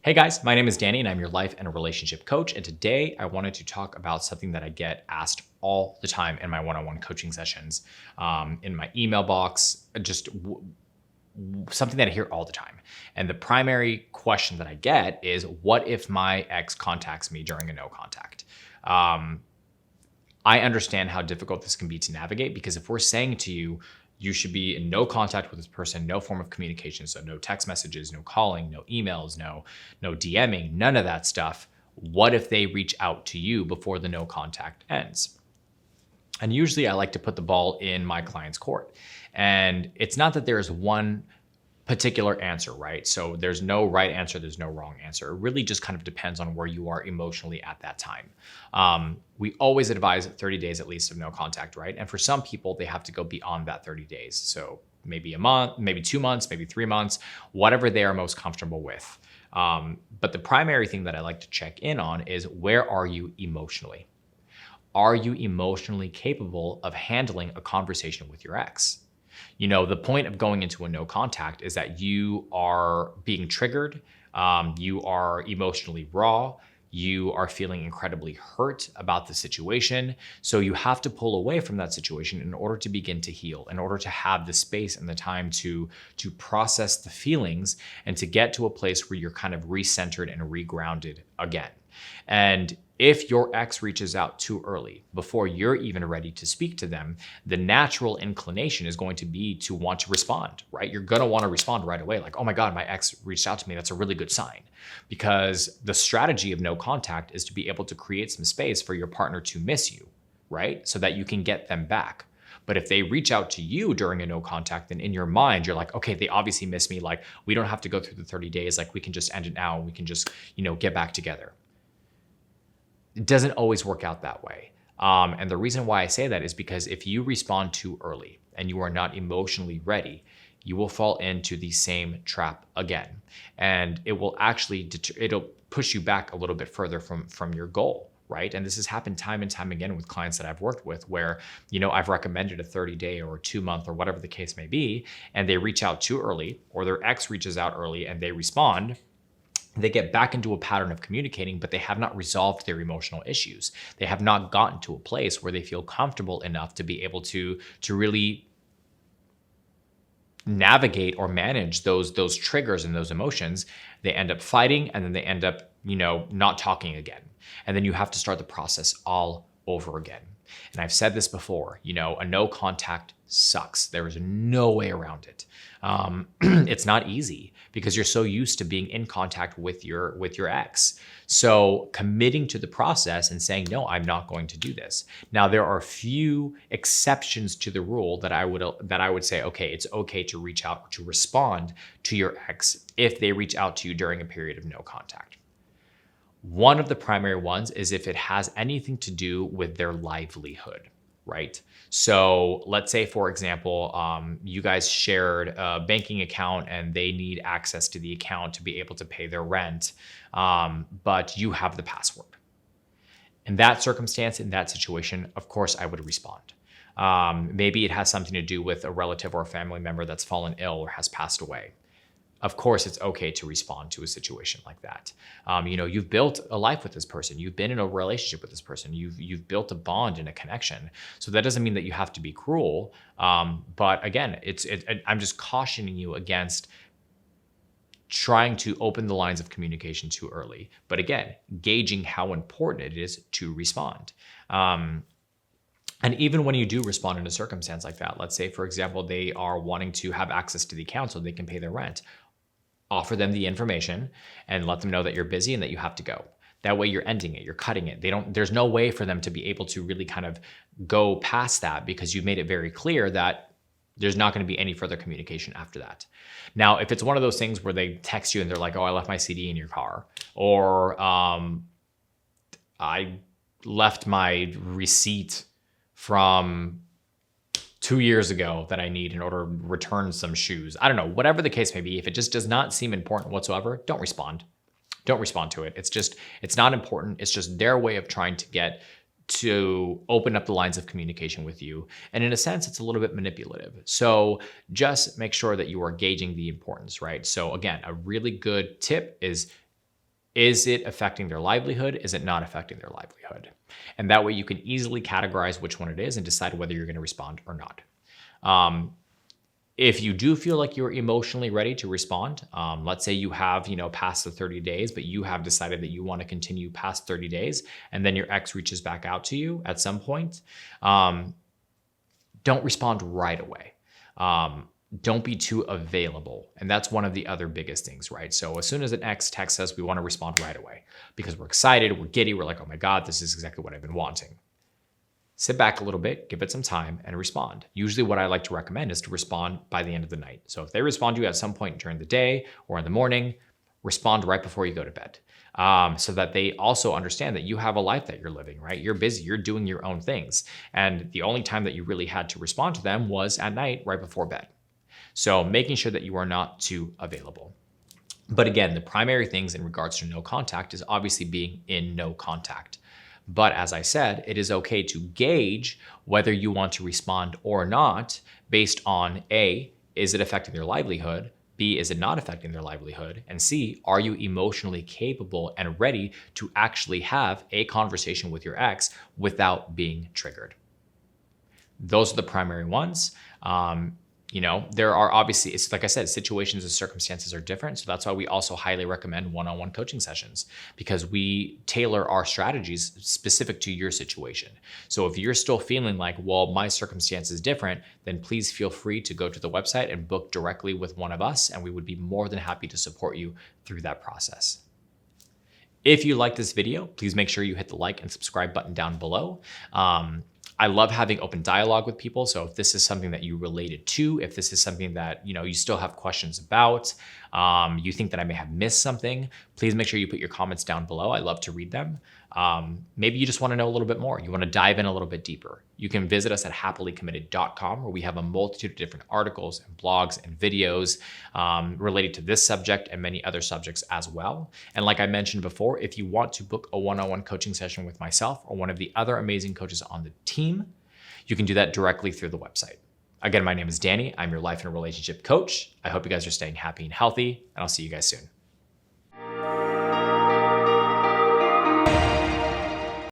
Hey guys, my name is Danny and I'm your life and relationship coach. And today I wanted to talk about something that I get asked all the time in my one-on-one coaching sessions, in my email box, something that I hear all the time. And the primary question that I get is, what if my ex contacts me during a no contact? I understand how difficult this can be to navigate, because if we're saying to you, you should be in no contact with this person, no form of communication. So no text messages, no calling, no emails, no DMing, none of that stuff. What if they reach out to you before the no contact ends? And usually I like to put the ball in my client's court. And it's not that there's one particular answer, right? So there's no right answer, there's no wrong answer. It really just kind of depends on where you are emotionally at that time. We always advise 30 days at least of no contact, right? And for some people, they have to go beyond that 30 days. So maybe a month, maybe 2 months, maybe 3 months, whatever they are most comfortable with. But the primary thing that I like to check in on is, where are you emotionally? Are you emotionally capable of handling a conversation with your ex? You know, the point of going into a no contact is that you are being triggered, you are emotionally raw, you are feeling incredibly hurt about the situation. So you have to pull away from that situation in order to begin to heal, in order to have the space and the time to process the feelings and to get to a place where you're kind of recentered and regrounded again. And if your ex reaches out too early, before you're even ready to speak to them, the natural inclination is going to be to want to respond, right? You're going to want to respond right away. Like, oh my God, my ex reached out to me. That's a really good sign. Because the strategy of no contact is to be able to create some space for your partner to miss you, right? So that you can get them back. But if they reach out to you during a no contact, then in your mind, you're like, okay, they obviously miss me. Like, we don't have to go through the 30 days. Like, we can just end it now and we can just, get back together. It doesn't always work out that way. And the reason why I say that is because if you respond too early and you are not emotionally ready, you will fall into the same trap again. And it will actually, it'll push you back a little bit further from your goal, right? And this has happened time and time again with clients that I've worked with, where, I've recommended a 30-day or a 2-month or whatever the case may be, and they reach out too early, or their ex reaches out early and they respond. They get back into a pattern of communicating, but they have not resolved their emotional issues. They have not gotten to a place where they feel comfortable enough to be able to really navigate or manage those triggers and those emotions. They end up fighting, and then they end up, not talking again. And then you have to start the process all over again. And I've said this before, a no contact sucks. There is no way around it. It's not easy because you're so used to being in contact with your ex. So committing to the process and saying, no, I'm not going to do this. Now, there are a few exceptions to the rule that I would say, okay, it's okay to reach out or to respond to your ex if they reach out to you during a period of no contact. One of the primary ones is if it has anything to do with their livelihood, right? So let's say, for example, you guys shared a banking account and they need access to the account to be able to pay their rent, but you have the password. In that circumstance, in that situation, of course, I would respond. Maybe it has something to do with a relative or a family member that's fallen ill or has passed away. Of course, it's okay to respond to a situation like that. You've built a life with this person. You've been in a relationship with this person. You've built a bond and a connection. So that doesn't mean that you have to be cruel. But again, I'm just cautioning you against trying to open the lines of communication too early. But again, gauging how important it is to respond. And even when you do respond in a circumstance like that, let's say, for example, they are wanting to have access to the account so they can pay their rent. Offer them the information and let them know that you're busy and that you have to go. That way you're ending it, you're cutting it. There's no way for them to be able to really kind of go past that, because you've made it very clear that there's not going to be any further communication after that. Now, if it's one of those things where they text you and they're like, oh, I left my CD in your car, or I left my receipt from 2 years ago that I need in order to return some shoes. I don't know, whatever the case may be, if it just does not seem important whatsoever, don't respond. Don't respond to it. It's not important. It's just their way of trying to get to open up the lines of communication with you. And in a sense, it's a little bit manipulative. So just make sure that you are gauging the importance, right? So again, a really good tip is Is it affecting their livelihood? Is it not affecting their livelihood? And that way you can easily categorize which one it is and decide whether you're going to respond or not. If you do feel like you're emotionally ready to respond, let's say you have, past the 30 days, but you have decided that you want to continue past 30 days, and then your ex reaches back out to you at some point, don't respond right away. Don't be too available. And that's one of the other biggest things, right? So as soon as an ex texts us, we want to respond right away because we're excited, we're giddy, we're like, oh my God, this is exactly what I've been wanting. Sit back a little bit, give it some time, and respond. Usually what I like to recommend is to respond by the end of the night. So if they respond to you at some point during the day or in the morning, respond right before you go to bed. So that they also understand that you have a life that you're living, right? You're busy, you're doing your own things. And the only time that you really had to respond to them was at night, right before bed. So making sure that you are not too available. But again, the primary things in regards to no contact is obviously being in no contact. But as I said, it is okay to gauge whether you want to respond or not based on A, is it affecting their livelihood? B, is it not affecting their livelihood? And C, are you emotionally capable and ready to actually have a conversation with your ex without being triggered? Those are the primary ones. There are obviously, it's like I said, situations and circumstances are different. So that's why we also highly recommend one-on-one coaching sessions, because we tailor our strategies specific to your situation. So if you're still feeling like, well, my circumstance is different, then please feel free to go to the website and book directly with one of us, and we would be more than happy to support you through that process. If you like this video, please make sure you hit the like and subscribe button down below. I love having open dialogue with people. So if this is something that you related to, if this is something that you still have questions about, you think that I may have missed something, please make sure you put your comments down below. I love to read them. Maybe you just want to know a little bit more. You want to dive in a little bit deeper. You can visit us at happilycommitted.com, where we have a multitude of different articles and blogs and videos related to this subject and many other subjects as well. And like I mentioned before, if you want to book a one-on-one coaching session with myself or one of the other amazing coaches on the team, you can do that directly through the website. Again, my name is Danny. I'm your life and relationship coach. I hope you guys are staying happy and healthy, and I'll see you guys soon.